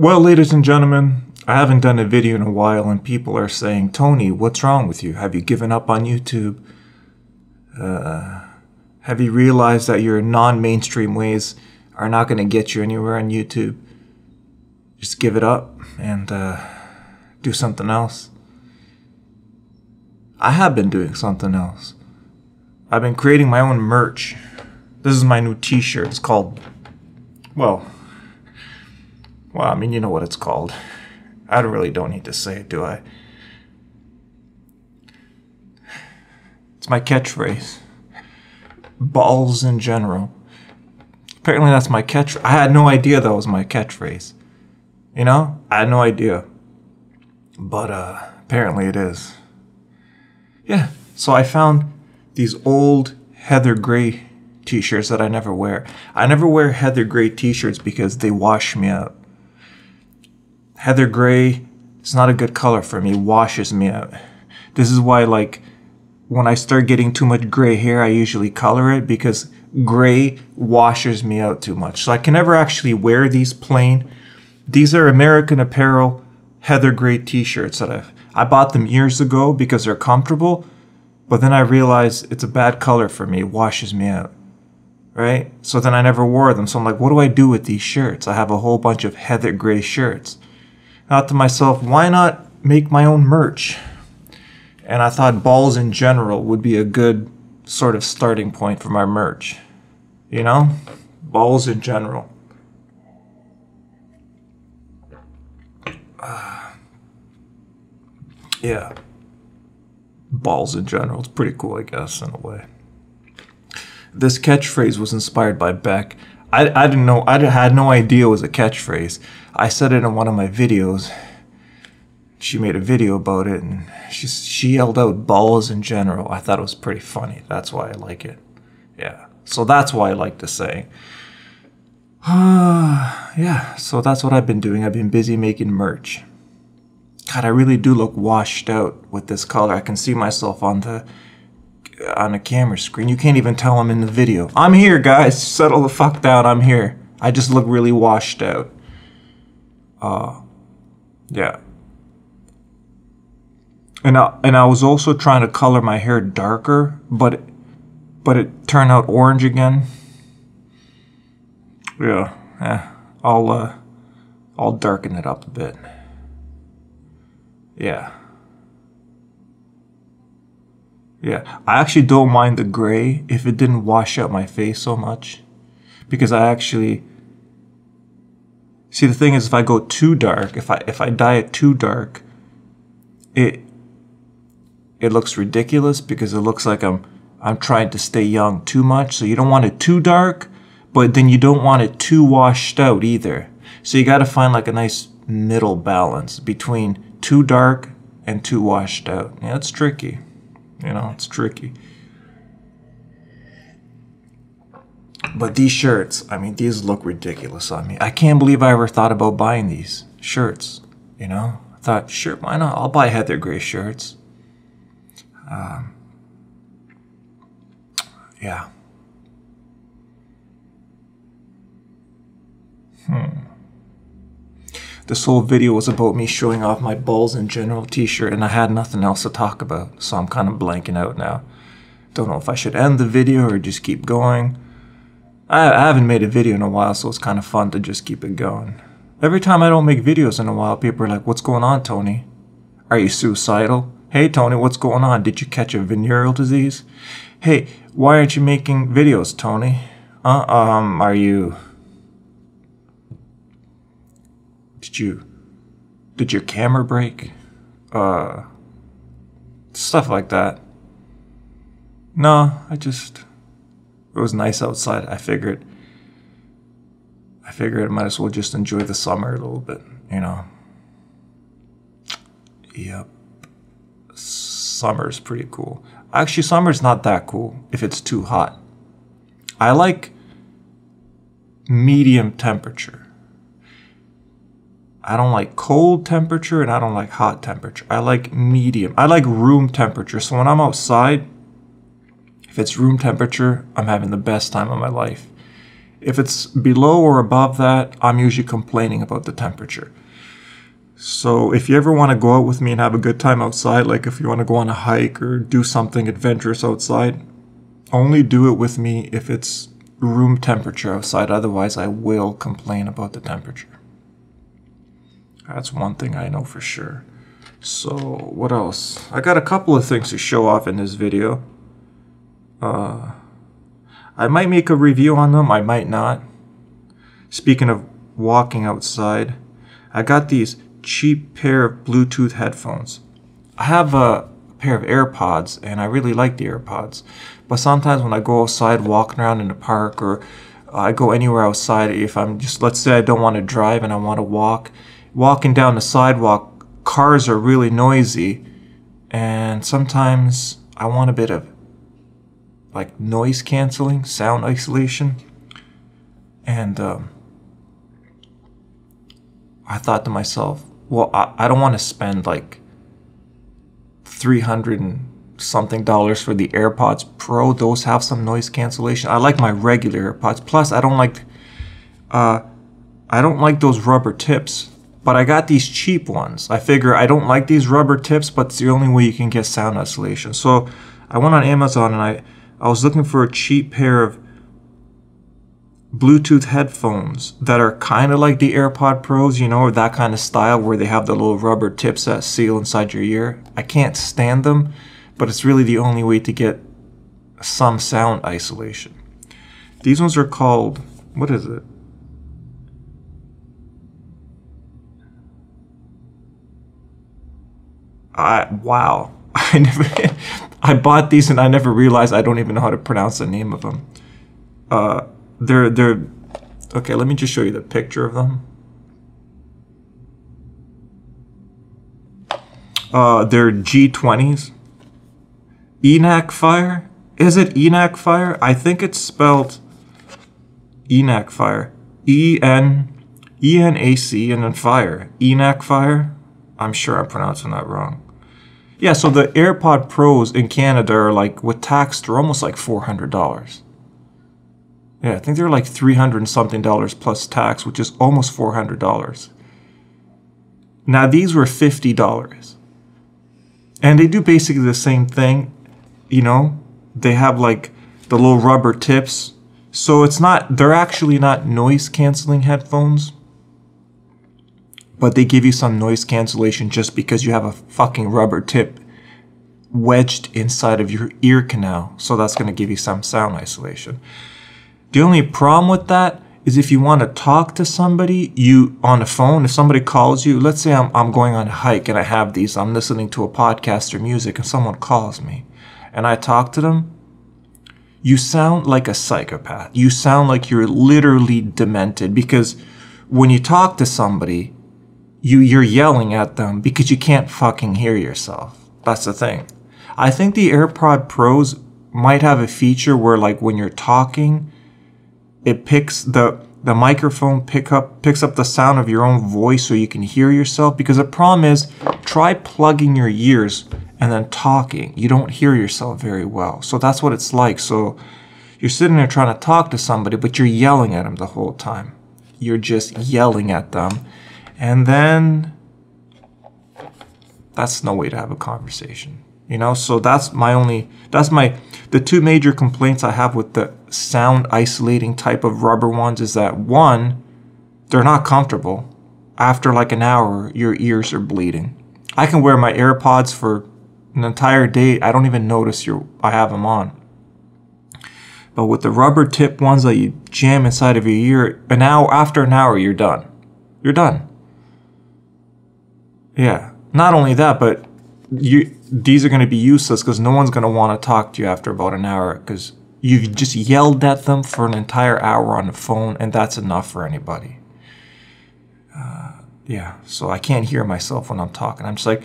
Well, ladies and gentlemen, I haven't done a video in a while and people are saying, Tony, what's wrong with you? Have you given up on YouTube? Have you realized that your non-mainstream ways are not going to get you anywhere on YouTube? Just give it up and do something else. I have been doing something else. I've been creating my own merch. This is my new t-shirt. It's called, well, I mean, you know what it's called. I really don't need to say it, do I? It's my catchphrase. Balls in general. Apparently that's my catchphrase. I had no idea that was my catchphrase. You know? I had no idea. But apparently it is. Yeah. So I found these old heather gray t-shirts that I never wear. I never wear heather gray t-shirts because they wash me out. Heather gray is not a good color for me. It washes me out. This is why, like, when I start getting too much gray hair, I usually color it because gray washes me out too much. So I can never actually wear these plain. These are American Apparel heather gray t-shirts that I bought them years ago because they're comfortable, but then I realized it's a bad color for me. It washes me out, right? So then I never wore them. So I'm like, what do I do with these shirts? I have a whole bunch of heather gray shirts. I thought to myself, why not make my own merch? And I thought balls in general would be a good sort of starting point for my merch. You know? Balls in general. Yeah. Balls in general. It's pretty cool, I guess, in a way. This catchphrase was inspired by Beck. I didn't know. I had no idea it was a catchphrase. I said it in one of my videos. She made a video about it, and she yelled out balls in general. I thought it was pretty funny. That's why I like it. Yeah. So that's why I like to say. Yeah. So that's what I've been doing. I've been busy making merch. God, I really do look washed out with this color. I can see myself on a camera screen. You can't even tell I'm in the video. I'm here, guys. Settle the fuck down. I'm here. I just look really washed out. Yeah. And I was also trying to color my hair darker, but it turned out orange again. Yeah. I'll darken it up a bit. Yeah. Yeah, I actually don't mind the gray if it didn't wash out my face so much. Because I actually... See, the thing is, if I go too dark, if I dye it too dark, it looks ridiculous because it looks like I'm trying to stay young too much. So you don't want it too dark, but then you don't want it too washed out either. So you got to find like a nice middle balance between too dark and too washed out. Yeah, it's tricky. You know, it's tricky. But these shirts, I mean, these look ridiculous on me. I can't believe I ever thought about buying these shirts, you know? I thought, sure, why not? I'll buy heather gray shirts. Yeah. This whole video was about me showing off my balls in general t-shirt, and I had nothing else to talk about, so I'm kind of blanking out now. Don't know if I should end the video or just keep going. I haven't made a video in a while, so it's kind of fun to just keep it going. Every time I don't make videos in a while, people are like, what's going on, Tony? Are you suicidal? Hey, Tony, what's going on? Did you catch a venereal disease? Hey, why aren't you making videos, Tony? Are you... Did your camera break? Stuff like that. No, it was nice outside. I figured I might as well just enjoy the summer a little bit, you know. Yep. Summer's pretty cool. Actually, summer's not that cool if it's too hot. I like medium temperature. I don't like cold temperature and I don't like hot temperature. I like medium. I like room temperature. So when I'm outside, if it's room temperature, I'm having the best time of my life. If it's below or above that, I'm usually complaining about the temperature. So if you ever want to go out with me and have a good time outside, like if you want to go on a hike or do something adventurous outside, only do it with me if it's room temperature outside. Otherwise, I will complain about the temperature. That's one thing I know for sure. So what else? I got a couple of things to show off in this video. I might make a review on them, I might not. Speaking of walking outside, I got these cheap pair of Bluetooth headphones. I have a pair of AirPods and I really like the AirPods, but sometimes when I go outside walking around in the park, or I go anywhere outside, if I'm just, let's say I don't want to drive and I want to walking down the sidewalk, cars are really noisy, and sometimes I want a bit of like noise canceling, sound isolation. And I thought to myself, well, I don't want to spend like $300 and something for the AirPods Pro. Those have some noise cancellation. I like my regular AirPods. Plus, I don't like those rubber tips. But I got these cheap ones. I figure I don't like these rubber tips, but it's the only way you can get sound isolation. So I went on Amazon and I was looking for a cheap pair of Bluetooth headphones that are kind of like the AirPod Pros, you know, or that kind of style where they have the little rubber tips that seal inside your ear. I can't stand them, but it's really the only way to get some sound isolation. These ones are called, what is it? Wow. I bought these and I never realized I don't even know how to pronounce the name of them. They're okay, let me just show you the picture of them. They're G20s. Enac Fire? Is it Enac Fire? I think it's spelled Enac Fire. E-N-A-C and then Fire. Enac Fire? I'm sure I'm pronouncing that wrong. Yeah, so the AirPod Pros in Canada are like, with tax, they're almost like $400. Yeah, I think they're like $300 and something plus tax, which is almost $400. Now these were $50. And they do basically the same thing, you know? They have like the little rubber tips. So it's not, they're actually not noise canceling headphones, but they give you some noise cancellation just because you have a fucking rubber tip wedged inside of your ear canal. So that's going to give you some sound isolation. The only problem with that is if you want to talk to somebody, on the phone, if somebody calls you, let's say I'm going on a hike and I have these, I'm listening to a podcast or music and someone calls me and I talk to them, you sound like a psychopath. You sound like you're literally demented, because when you talk to somebody, you're yelling at them because you can't fucking hear yourself. That's the thing. I think the AirPod Pros might have a feature where, like, when you're talking, it picks the microphone picks up the sound of your own voice so you can hear yourself. Because the problem is, try plugging your ears and then talking. You don't hear yourself very well. So that's what it's like. So you're sitting there trying to talk to somebody, but you're yelling at them the whole time. You're just yelling at them. And then that's no way to have a conversation, you know? So the two major complaints I have with the sound isolating type of rubber ones is that, one, they're not comfortable. After like an hour, your ears are bleeding. I can wear my AirPods for an entire day. I don't even notice I have them on. But with the rubber tip ones that you jam inside of your ear, after an hour, you're done. You're done. Yeah, not only that, but these are going to be useless because no one's going to want to talk to you after about an hour because you've just yelled at them for an entire hour on the phone, and that's enough for anybody. Yeah, so I can't hear myself when I'm talking. I'm just like,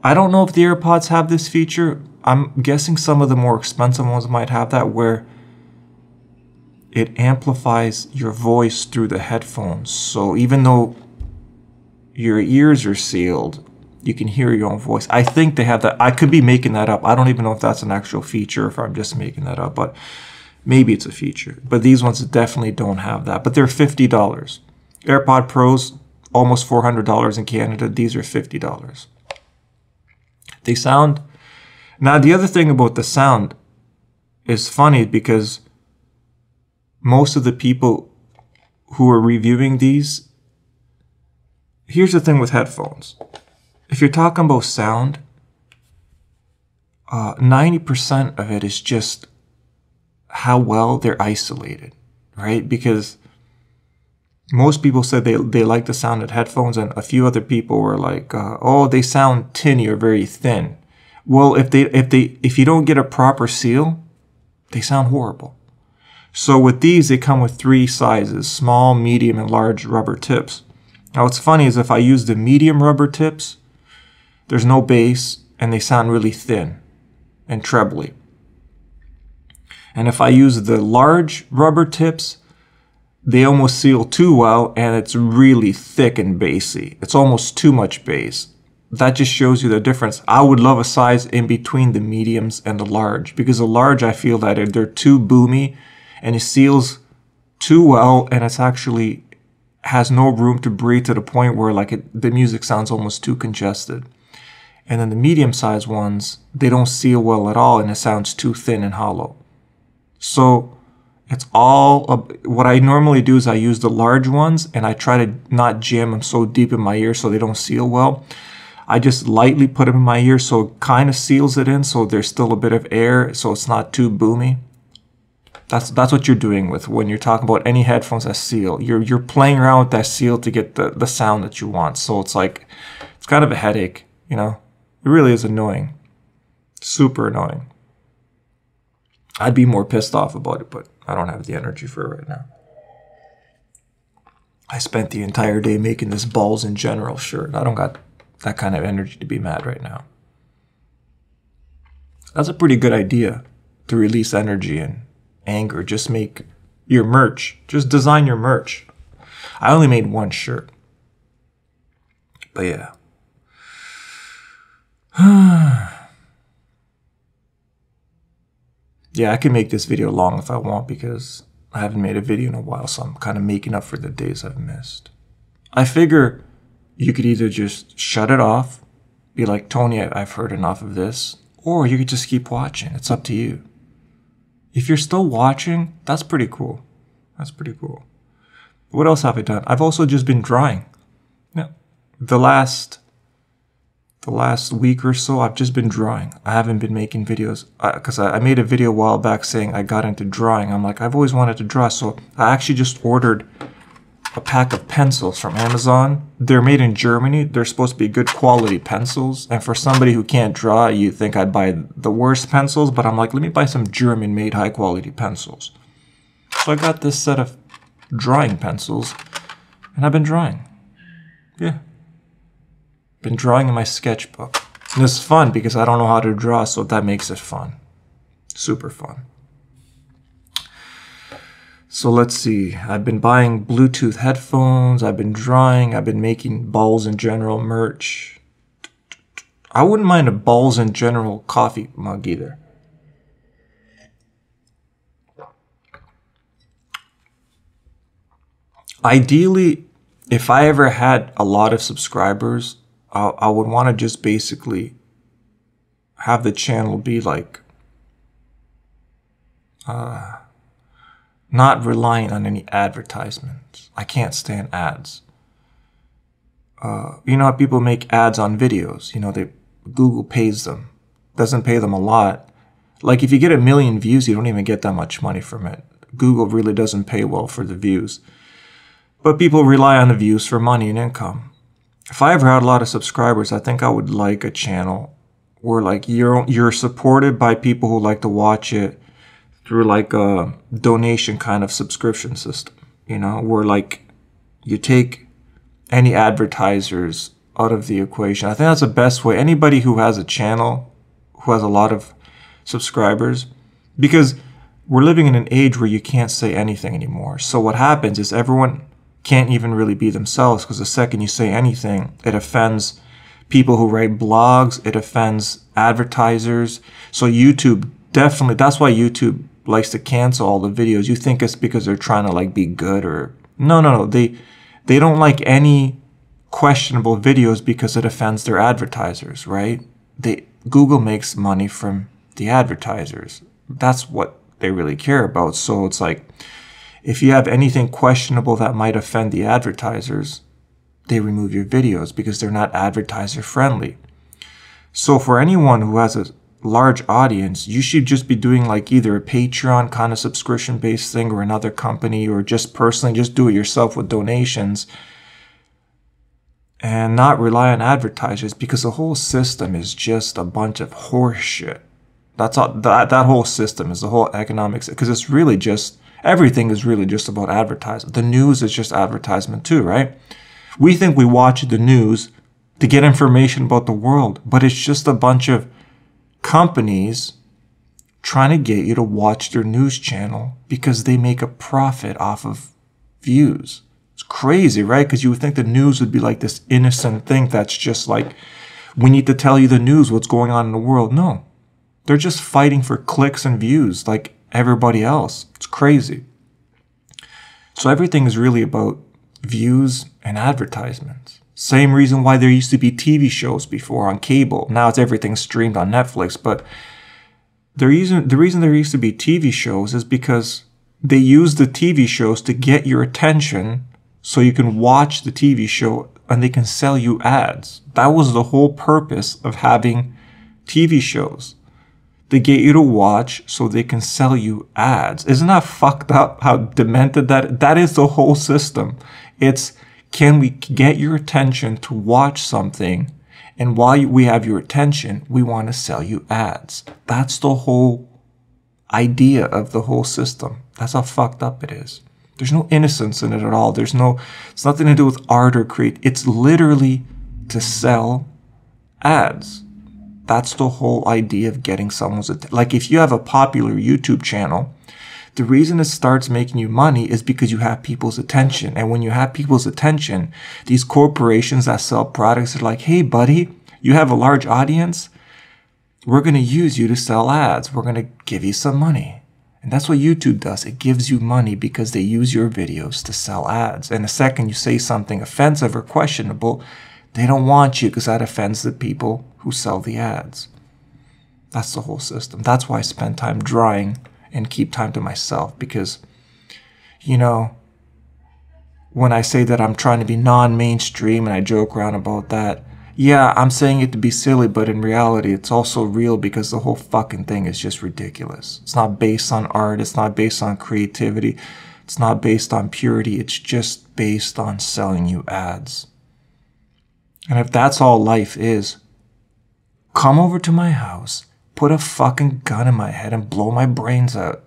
I don't know if the AirPods have this feature. I'm guessing some of the more expensive ones might have that, where it amplifies your voice through the headphones. So even though your ears are sealed, you can hear your own voice. I think they have that. I could be making that up. I don't even know if that's an actual feature, if I'm just making that up. But Maybe it's a feature, but these ones definitely don't have that. But they're $50. AirPod Pros, almost $400 in Canada. These are $50. They sound... Now, the other thing about the sound is funny because most of the people who are reviewing these... Here's the thing with headphones. If you're talking about sound, 90% of it is just how well they're isolated, right? Because most people said they like the sound of headphones, and a few other people were like, oh, they sound tinny or very thin. Well, if you don't get a proper seal, they sound horrible. So with these, they come with 3 sizes: small, medium, and large rubber tips. Now, what's funny is if I use the medium rubber tips, there's no bass, and they sound really thin and trebly. And if I use the large rubber tips, they almost seal too well, and it's really thick and bassy. It's almost too much bass. That just shows you the difference. I would love a size in between the mediums and the large, because the large, I feel that they're too boomy, and it seals too well, and it's actually has no room to breathe to the point where the music sounds almost too congested. And then the medium-sized ones, they don't seal well at all, and it sounds too thin and hollow. So it's all... what I normally do is I use the large ones, and I try to not jam them so deep in my ear so they don't seal well. I just lightly put them in my ear so it kind of seals it in, so there's still a bit of air, so it's not too boomy. That's what you're doing with when you're talking about any headphones that seal. You're playing around with that seal to get the sound that you want. So it's kind of a headache, you know. It really is annoying. Super annoying. I'd be more pissed off about it, but I don't have the energy for it right now. I spent the entire day making this balls in general shirt. I don't got that kind of energy to be mad right now. That's a pretty good idea, to release energy and anger. Just make your merch. Just design your merch. I only made 1 shirt. But yeah. Yeah, I can make this video long if I want, because I haven't made a video in a while, so I'm kind of making up for the days I've missed. I figure you could either just shut it off, be like, Tony, I've heard enough of this, or you could just keep watching. It's up to you. If you're still watching, that's pretty cool. That's pretty cool. What else have I done? I've also just been drawing. Yeah, the last week or so, I've just been drawing. I haven't been making videos because I made a video a while back saying I got into drawing. I'm like, I've always wanted to draw, so I actually just ordered a pack of pencils from Amazon. They're made in Germany. They're supposed to be good quality pencils. And for somebody who can't draw, you think I'd buy the worst pencils, but I'm like, let me buy some German-made high-quality pencils. So I got this set of drawing pencils, and I've been drawing. Yeah. Been drawing in my sketchbook. And it's fun because I don't know how to draw, so that makes it fun. Super fun. So let's see. I've been buying Bluetooth headphones. I've been drawing. I've been making Balls in General merch. I wouldn't mind a Balls in General coffee mug either. Ideally, if I ever had a lot of subscribers, I would want to just basically have the channel be like not relying on any advertisements. I can't stand ads. You know how people make ads on videos? You know, Google pays them. Doesn't pay them a lot. Like if you get 1 million views, you don't even get that much money from it. Google really doesn't pay well for the views. But people rely on the views for money and income. If I ever had a lot of subscribers, I think I would like a channel where like you're supported by people who like to watch it through like a donation kind of subscription system, you know, where like you take any advertisers out of the equation. I think that's the best way. Anybody who has a channel, who has a lot of subscribers, because we're living in an age where you can't say anything anymore. So what happens is everyone can't even really be themselves, because the second you say anything, it offends people who write blogs, it offends advertisers. So YouTube definitely, that's why YouTube likes to cancel all the videos, you think it's because they're trying to like be good or no. They don't like any questionable videos because it offends their advertisers, right? Google makes money from the advertisers. That's what they really care about. So it's like, if you have anything questionable that might offend the advertisers, they remove your videos because they're not advertiser friendly. So for anyone who has a large audience, you should just be doing like either a Patreon kind of subscription based thing or another company, or just personally just do it yourself with donations and not rely on advertisers, because the whole system is just a bunch of horse shit. That's all. That whole system is the whole economics, because it's really just, everything is really just about advertising. The news is just advertisement too, right? We think we watch the news to get information about the world, but it's just a bunch of companies trying to get you to watch their news channel because they make a profit off of views. It's crazy, right? Because you would think the news would be like this innocent thing that's just like, we need to tell you the news, what's going on in the world. No, they're just fighting for clicks and views like everybody else. It's crazy. So everything is really about views and advertisements. Same reason why there used to be TV shows before on cable. Now it's everything streamed on Netflix. But the reason there used to be TV shows is because they use the TV shows to get your attention so you can watch the TV show and they can sell you ads. That was the whole purpose of having TV shows. They get you to watch so they can sell you ads. Isn't that fucked up how demented that is the whole system? It's, can we get your attention to watch something? And while we have your attention, we want to sell you ads. That's the whole idea of the whole system. That's how fucked up it is. There's no innocence in it at all. It's nothing to do with art or create. It's literally to sell ads. That's the whole idea of getting someone's attention. Like if you have a popular YouTube channel, the reason it starts making you money is because you have people's attention. And when you have people's attention, these corporations that sell products are like, hey, buddy, you have a large audience. We're going to use you to sell ads. We're going to give you some money. And that's what YouTube does. It gives you money because they use your videos to sell ads. And the second you say something offensive or questionable, they don't want you because that offends the people who sell the ads. That's the whole system. That's why I spend time drawing and keep time to myself, because, you know, when I say that I'm trying to be non-mainstream and I joke around about that, yeah, I'm saying it to be silly, but in reality, it's also real because the whole fucking thing is just ridiculous. It's not based on art. It's not based on creativity. It's not based on purity. It's just based on selling you ads. And if that's all life is, come over to my house, put a fucking gun in my head and blow my brains out.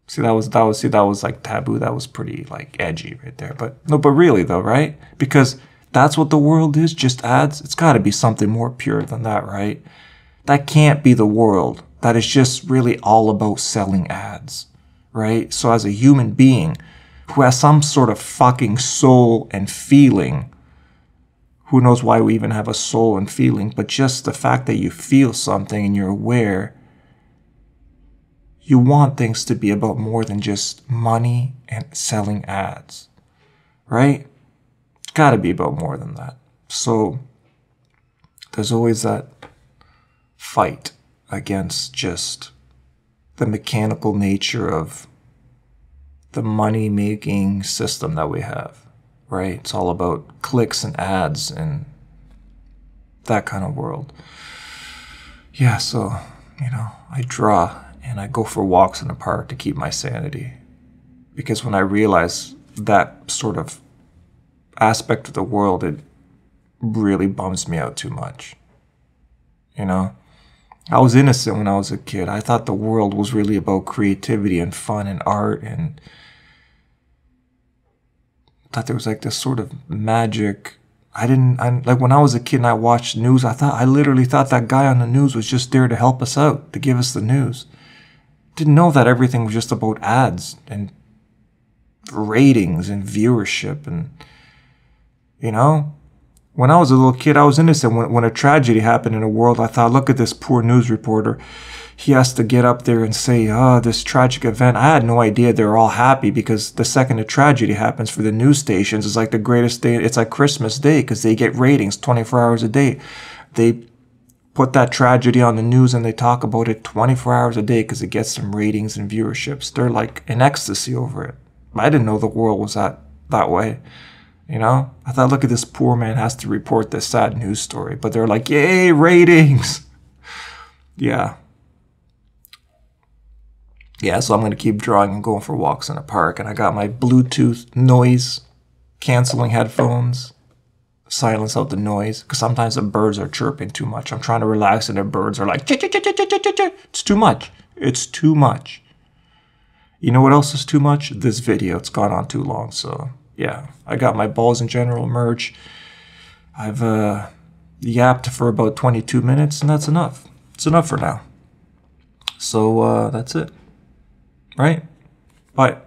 See, that was like taboo. That was pretty like edgy right there. But no, but really though, right? Because that's what the world is, just ads. It's got to be something more pure than that, right? That can't be the world. That is just really all about selling ads, right? So as a human being who has some sort of fucking soul and feeling, who knows why we even have a soul and feeling, but just the fact that you feel something and you're aware, you want things to be about more than just money and selling ads, right? It's got to be about more than that. So there's always that fight against just the mechanical nature of the money-making system that we have. Right? It's all about clicks and ads and that kind of world. Yeah, so, you know, I draw and I go for walks in the park to keep my sanity. Because when I realize that sort of aspect of the world, it really bums me out too much. You know? I was innocent when I was a kid. I thought the world was really about creativity and fun and art, and thought there was like this sort of magic. Like when I was a kid and I watched news, I literally thought that guy on the news was just there to help us out, to give us the news. Didn't know that everything was just about ads and ratings and viewership. And, you know, when I was a little kid, I was innocent. When a tragedy happened in the world, I thought, look at this poor news reporter. he has to get up there and say, oh, this tragic event. I had no idea they were all happy, because the second a tragedy happens for the news stations, it's like the greatest day. It's like Christmas Day, because they get ratings 24 hours a day. They put that tragedy on the news and they talk about it 24 hours a day because it gets some ratings and viewerships. They're like in ecstasy over it. I didn't know the world was that way. You know, I thought, look at this poor man has to report this sad news story, but they're like, yay, ratings. Yeah. Yeah, so I'm going to keep drawing and going for walks in a park. And I got my Bluetooth noise canceling headphones. Silence out the noise, because sometimes the birds are chirping too much. I'm trying to relax and the birds are like, it's too much. It's too much. You know what else is too much? This video. It's gone on too long. So yeah, I got my Balls in General merch. I've yapped for about 22 minutes, and that's enough. It's enough for now. So that's it. Right? Bye.